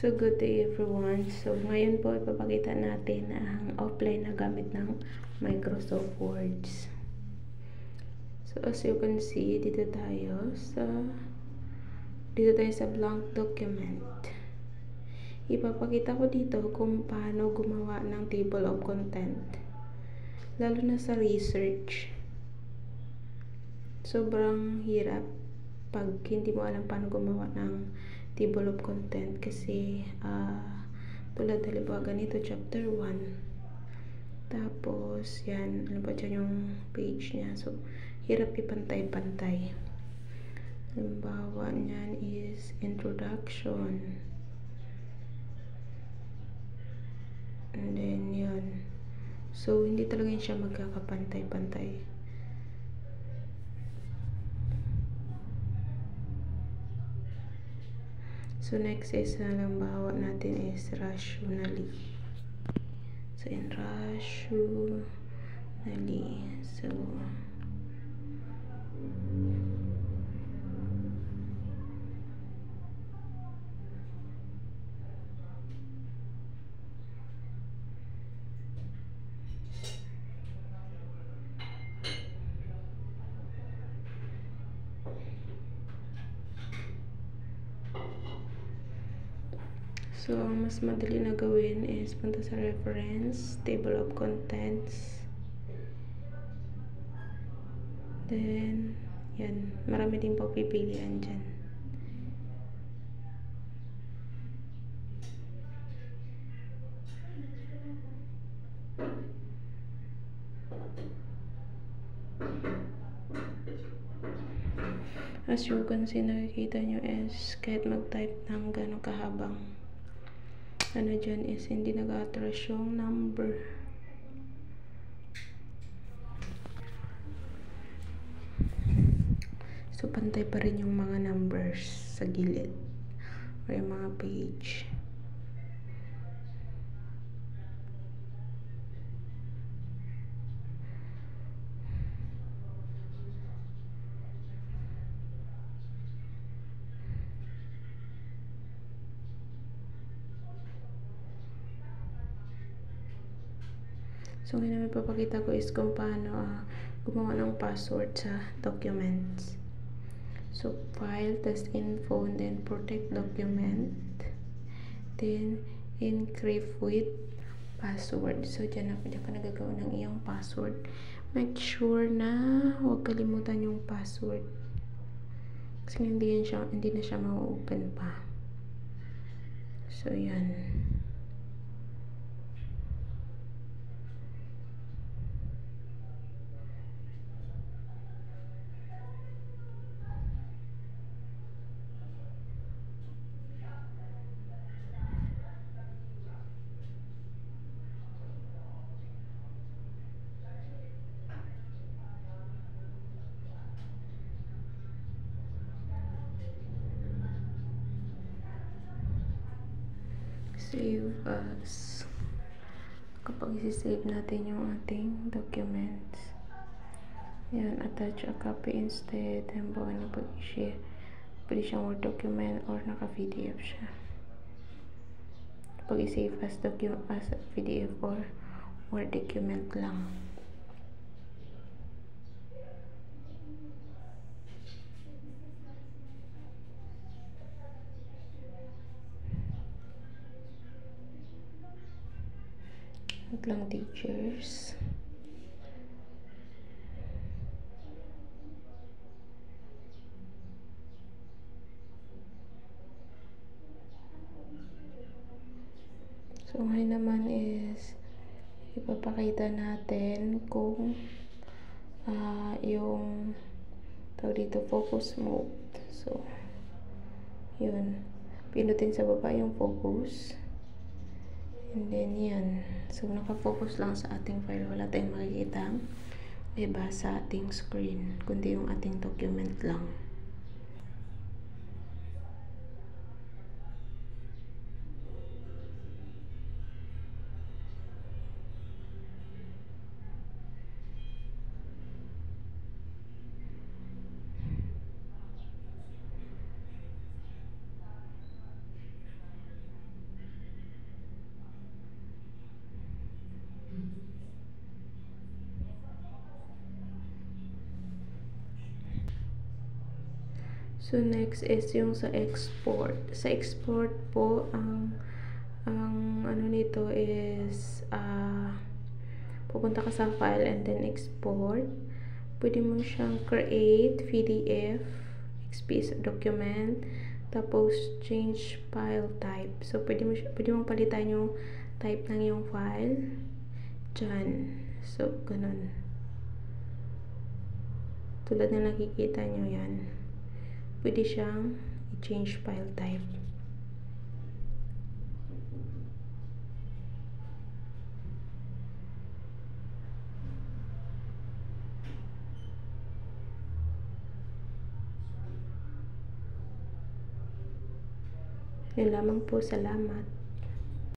So, good day everyone. So, ngayon po ipapakita natin ang offline na gamit ng Microsoft Words. So, as you can see, dito tayo sa blank document. Ipapakita ko dito kung paano gumawa ng table of content. Lalo na sa research. Sobrang hirap pag hindi mo alam paano gumawa ng table of content kasi tulad halimbawa ganito chapter 1 tapos yan ano ba dyan yung page nya, so hirap ipantay-pantay. Halimbawa nyan is introduction, and then yun, so hindi talaga siya magkakapantay-pantay. So, next is, halimbawa natin is rationally. So, in rationally. So, ang mas madali na gawin is punta sa reference, table of contents. Then, yan. Marami din pagpipilian dyan. As you can see, nakikita nyo is kahit mag-type ng gano'ng kahabang ano dyan is hindi nag-attract yung number. So, pantay pa rin yung mga numbers sa gilid or yung mga page. So, ngayon namin papakita ko is kung paano gumawa ng password sa documents. So, file, test info, and then protect document. Then, encrypt with password. So, dyan ka nagagawa ng iyong password. Make sure na huwag kalimutan yung password. Kasi hindi na siya ma-open pa. So, yan. Save as. Kapag isi-save natin yung ating documents, yan, attach a copy instead. Halimbawa na pag-share, pwede siyang Word document or naka-PDF siya. Pag i-save as PDF or Word document lang. Ito lang teachers. So, ngayon naman is ipapakita natin kung yung tawag dito focus mode. So, yun. Pinutin sa baba yung focus. And then, yan. So, nakafocus lang sa ating file. Wala tayong makikita iba sa ating screen, kundi yung ating document lang. So, next is yung sa export. Sa export po, ang ano nito is, pupunta ka sa file and then export. Pwede mo siyang create PDF, XPS document, tapos change file type. So, pwede mong palitan yung type ng yung file. Dyan. So, ganun. Tulad na nakikita nyo yan. Pwede siyang i-change file type. Yun lamang po. Salamat.